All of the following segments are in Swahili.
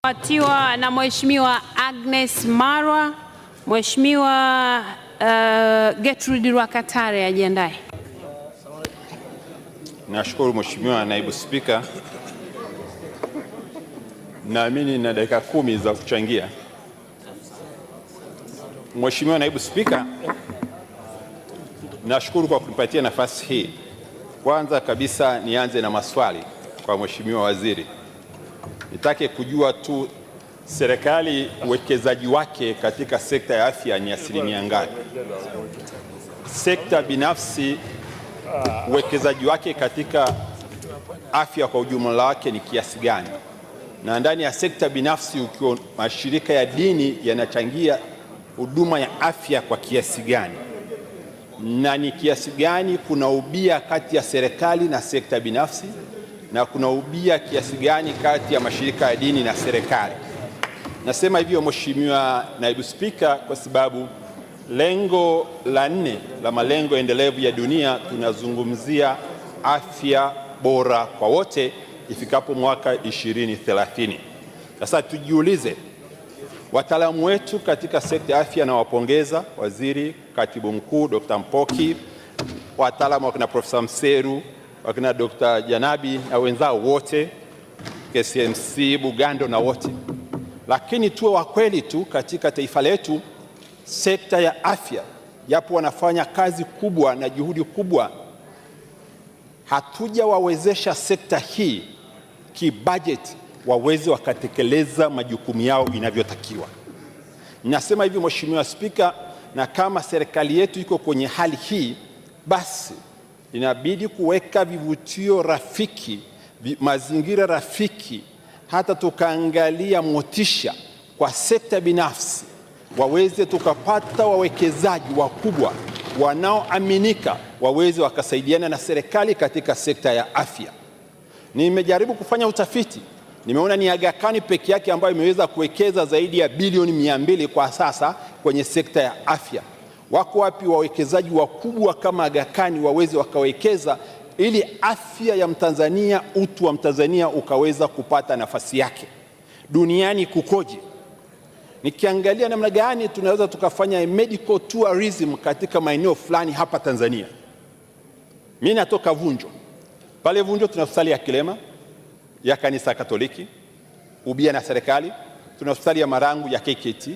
Fuatiwa na Mheshimiwa Agnes Marwa. Mheshimiwa Gertrude Rwakatare ajiandae. Nashukuru Mheshimiwa Naibu Spika. Naamini na dakika 10 za kuchangia. Mheshimiwa Naibu Spika, nashukuru kwa kunipatia nafasi hii. Kwanza kabisa nianze na maswali kwa Mheshimiwa Waziri. Nitake kujua tu serikali uwekezaji wake katika sekta ya afya ni asilimia ngapi? Sekta binafsi uwekezaji wake katika afya kwa ujumla wake ni kiasi gani? Na ndani ya sekta binafsi ukiwa mashirika ya dini yanachangia huduma ya afya kwa kiasi gani? Na ni kiasi gani kuna ubia kati ya serikali na sekta binafsi? Na kuna ubia kiasi gani kati ya mashirika ya dini na serikali? Nasema hivyo Mheshimiwa Naibu Spika kwa sababu lengo la 4 la malengo endelevu ya dunia tunazungumzia afya bora kwa wote ifikapo mwaka 2030. Sasa tujiulize, wataalamu wetu katika sekta ya afya, na wapongeza Waziri, Katibu Mkuu Dr. Mpoki, wataalamu wakina Profesa Mseru, wakina Dr. Janabi na wenzao wote, KCMC, Bugando na wote. Lakini tuwe wa kweli tu, katika taifa letu sekta ya afya japo wanafanya kazi kubwa na juhudi kubwa, hatujawawezesha sekta hii kibudget waweze wakatekeleza majukumu yao inavyotakiwa. Ninasema hivi Mheshimiwa Spika, na kama serikali yetu iko kwenye hali hii, basi inabidi kuweka vivutio rafiki, mazingira rafiki, hata tukaangalia motisha kwa sekta binafsi waweze tukapata wawekezaji wakubwa wanaoaminika waweze wakasaidiana na serikali katika sekta ya afya. Nimejaribu kufanya utafiti, nimeona ni Aga Khan peke yake ambayo imeweza kuwekeza zaidi ya bilioni 200 kwa sasa kwenye sekta ya afya. Wako wapi wawekezaji wakubwa kama Aga Khan waweze wakawekeza ili afya ya Mtanzania, utu wa Mtanzania ukaweza kupata nafasi yake? Duniani kukoje? Nikiangalia namna gani tunaweza tukafanya medical tourism katika maeneo fulani hapa Tanzania. Mimi natoka Vunjo. Pale Vunjo tuna hospitali ya Kilema ya Kanisa Katoliki, ubia na serikali. Tuna hospitali ya Marangu ya KKT.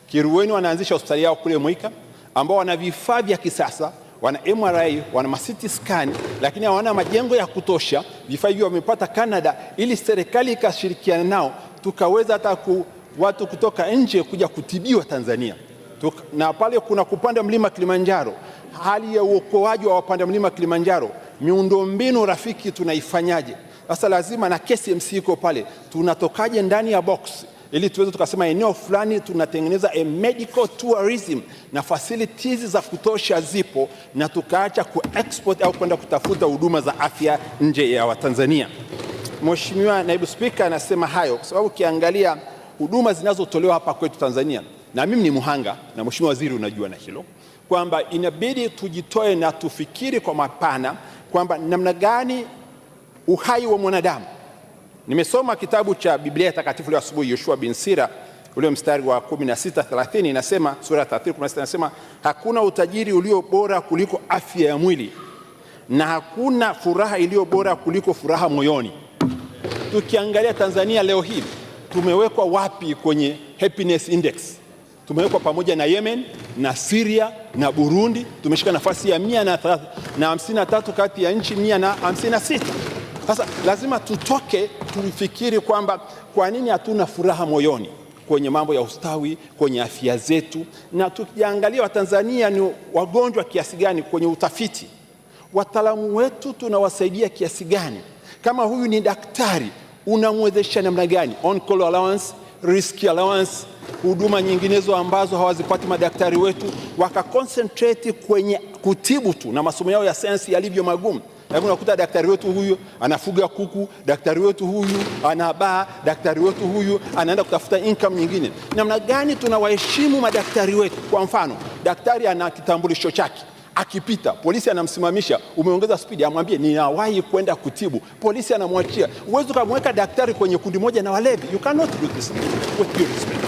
Kiruweni wanaanzisha hospitali yao kule Mwika ambao wana vifaa vya kisasa, wana MRI, wana CT scan, lakini hawana majengo ya kutosha. Vifaa hivyo wamepata Canada ili serikali ikashirikiana nao tukaweza hata watu kutoka nje kuja kutibiwa Tanzania. Na pale kuna kupanda mlima Kilimanjaro, hali ya uokoaji wa wapanda mlima Kilimanjaro, miundombinu rafiki tunaifanyaje? Sasa lazima na KCMC iko pale, tunatokaje ndani ya box ili tuweze tukasema eneo fulani tunatengeneza a medical tourism na facilities za kutosha zipo, na tukaacha ku-export au kwenda kutafuta huduma za afya nje ya Watanzania. Mheshimiwa Naibu Spika, anasema hayo kwa sababu ukiangalia huduma zinazotolewa hapa kwetu Tanzania, na mimi ni muhanga na Mheshimiwa Waziri unajua na hilo, kwamba inabidi tujitoe na tufikiri kwa mapana kwamba namna gani uhai wa mwanadamu. Nimesoma kitabu cha Biblia Takatifu leo asubuhi, Yoshua bin Sira, ule mstari wa 16:30 inasema, sura 30:16 inasema, hakuna utajiri ulio bora kuliko afya ya mwili, na hakuna furaha iliyo bora kuliko furaha moyoni. Tukiangalia Tanzania leo hii tumewekwa wapi kwenye happiness index? Tumewekwa pamoja na Yemen na Syria na Burundi, tumeshika nafasi ya 153 kati ya nchi 156. Sasa lazima tutoke tufikiri kwamba kwa nini hatuna furaha moyoni kwenye mambo ya ustawi, kwenye afya zetu. Na tukiangalia Watanzania ni wagonjwa kiasi gani kwenye utafiti, wataalamu wetu tunawasaidia kiasi gani? Kama huyu ni daktari, unamwezesha namna gani? On call allowance, risk allowance, huduma nyinginezo ambazo hawazipati madaktari wetu, wakaconcentrate kwenye kutibu tu, na masomo yao ya sayansi yalivyo magumu. Lakini unakuta daktari wetu huyu anafuga kuku, daktari wetu huyu anabaa, daktari wetu huyu anaenda kutafuta income nyingine. Namna gani tunawaheshimu madaktari wetu? Kwa mfano, daktari ana kitambulisho chake, akipita polisi anamsimamisha, umeongeza spidi, amwambie ninawahi kwenda kutibu, polisi anamwachia. Uwezo kumweka daktari kwenye kundi moja na walevi. You cannot do this with due respect.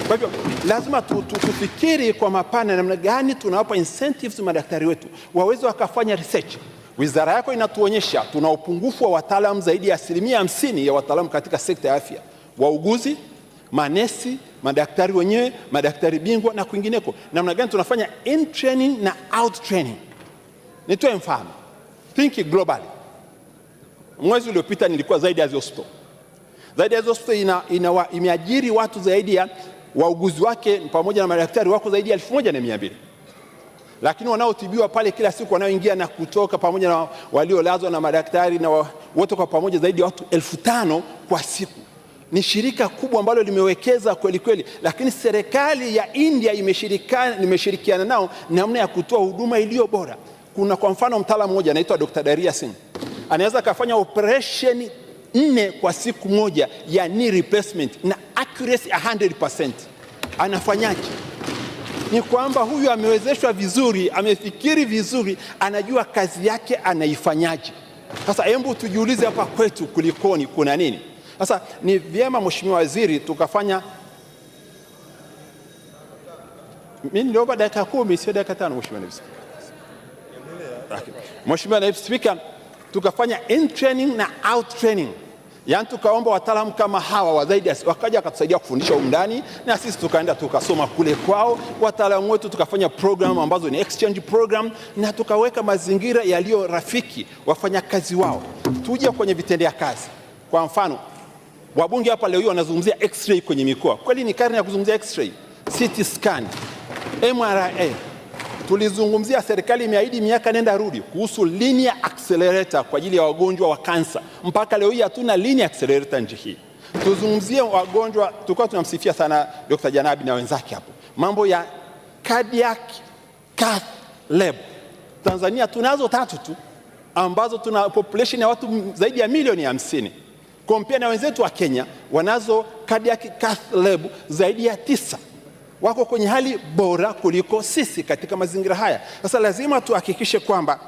Kwa hivyo lazima tufikiri kwa mapana namna gani tunawapa incentives madaktari wetu waweze wakafanya research. Wizara yako inatuonyesha tuna upungufu wa wataalamu zaidi ya 50% ya wataalamu katika sekta ya afya, wauguzi, manesi, madaktari wenyewe, madaktari bingwa na kwingineko. Namna gani tunafanya in training na out training? Nitoe mfano, think globally. Mwezi uliopita nilikuwa Zaidas Hospital. Zaidas Hospital imeajiri watu zaidi ya, wauguzi wake pamoja na madaktari wako zaidi ya 1200. Lakini wanaotibiwa pale kila siku, wanaoingia na kutoka pamoja na waliolazwa na madaktari na wote kwa pamoja zaidi ya watu 5000 kwa siku. Ni shirika kubwa ambalo limewekeza kweli kweli, lakini serikali ya India imeshirikiana nao namna ya kutoa huduma iliyo bora. Kuna kwa mfano mtaalamu mmoja anaitwa Dr. Daria Singh. Anaweza kufanya operation 4 kwa siku moja ya knee replacement na accuracy 100%. Anafanyaje? Ni kwamba huyu amewezeshwa vizuri, amefikiri vizuri, anajua kazi yake anaifanyaje. Sasa hebu tujiulize hapa kwetu kulikoni, kuna nini? Sasa ni vyema Mheshimiwa Waziri tukafanya, mimi niliomba dakika 10 sio dakika 5 Mheshimiwa Naibu Spika. Mheshimiwa Naibu Spika, tukafanya in training na out training. Yaani tukaomba wataalamu kama hawa wa Zaidas wakaja wakatusaidia kufundisha umndani, na sisi tukaenda tukasoma kule kwao. Wataalamu wetu tukafanya program ambazo ni exchange program, na tukaweka mazingira yaliyo rafiki wafanyakazi wao. Tuje kwenye vitendea kazi. Kwa mfano, wabunge hapa leo wanazungumzia x-ray kwenye mikoa. Kweli ni karne ya kuzungumzia x-ray, CT scan, MRI. Tulizungumzia, serikali imeahidi miaka nenda rudi kuhusu linear accelerator kwa ajili ya wagonjwa wa kansa. Mpaka leo hii hatuna linear accelerator nchi hii. Tuzungumzie wagonjwa, tulikuwa tunamsifia sana Dr. Janabi na wenzake hapo, mambo ya cardiac cath lab. Tanzania tunazo 3 tu ambazo tuna population ya watu zaidi ya milioni 50. Compare na wenzetu wa Kenya, wanazo cardiac cath lab zaidi ya 9. Wako kwenye hali bora kuliko sisi katika mazingira haya. Sasa lazima tuhakikishe kwamba,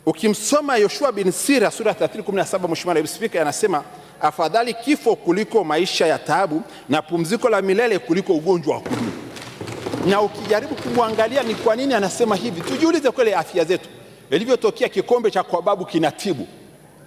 ukimsoma Yoshua bin Sira sura 30:17, Mheshimiwa Naibu Spika, anasema afadhali kifo kuliko maisha ya taabu na pumziko la milele kuliko ugonjwa wa kudumu. Na ukijaribu kumwangalia ni kwa nini anasema hivi, tujiulize kweli afya zetu. Ilivyotokea kikombe cha kwa babu kinatibu,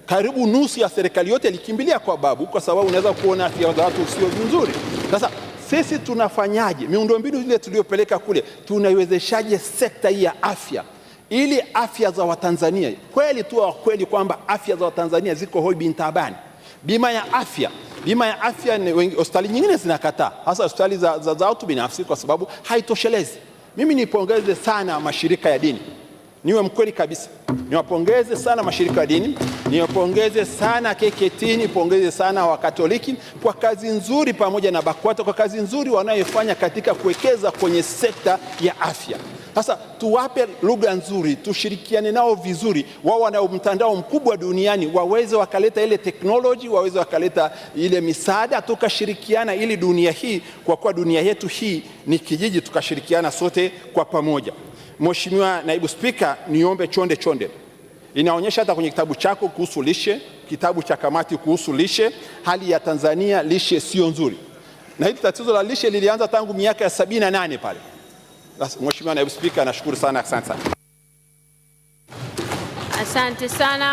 karibu nusu ya serikali yote ilikimbilia kwa babu, kwa sababu unaweza kuona afya za watu sio nzuri. Sasa sisi tunafanyaje? Miundombinu ile tuliyopeleka kule, tunaiwezeshaje sekta hii ya afya ili afya za Watanzania kweli tu kweli kwamba afya za Watanzania ziko hoi bin tabani. Bima ya afya ni hospitali nyingine zinakataa, hasa hospitali za watu binafsi, kwa sababu haitoshelezi. Mimi nipongeze sana mashirika ya dini, niwe mkweli kabisa, niwapongeze sana mashirika ya dini, niwapongeze sana KKT, nipongeze sana Wakatoliki kwa kazi nzuri, pamoja na BAKWATA kwa kazi nzuri wanayofanya katika kuwekeza kwenye sekta ya afya. Sasa tuwape lugha nzuri, tushirikiane nao vizuri. Wao wana mtandao mkubwa duniani, waweze wakaleta ile technology, waweze wakaleta ile misaada, tukashirikiana ili dunia hii, kwa kuwa dunia yetu hii ni kijiji, tukashirikiana sote kwa pamoja. Mheshimiwa Naibu Spika, niombe chonde, inaonyesha hata kwenye kitabu chako kuhusu lishe, kitabu cha kamati kuhusu lishe, hali ya Tanzania lishe sio nzuri. Na hili tatizo la lishe lilianza tangu miaka ya 78 pale. Mheshimiwa Naibu Spika, nashukuru sana, asante sana. Asante sana.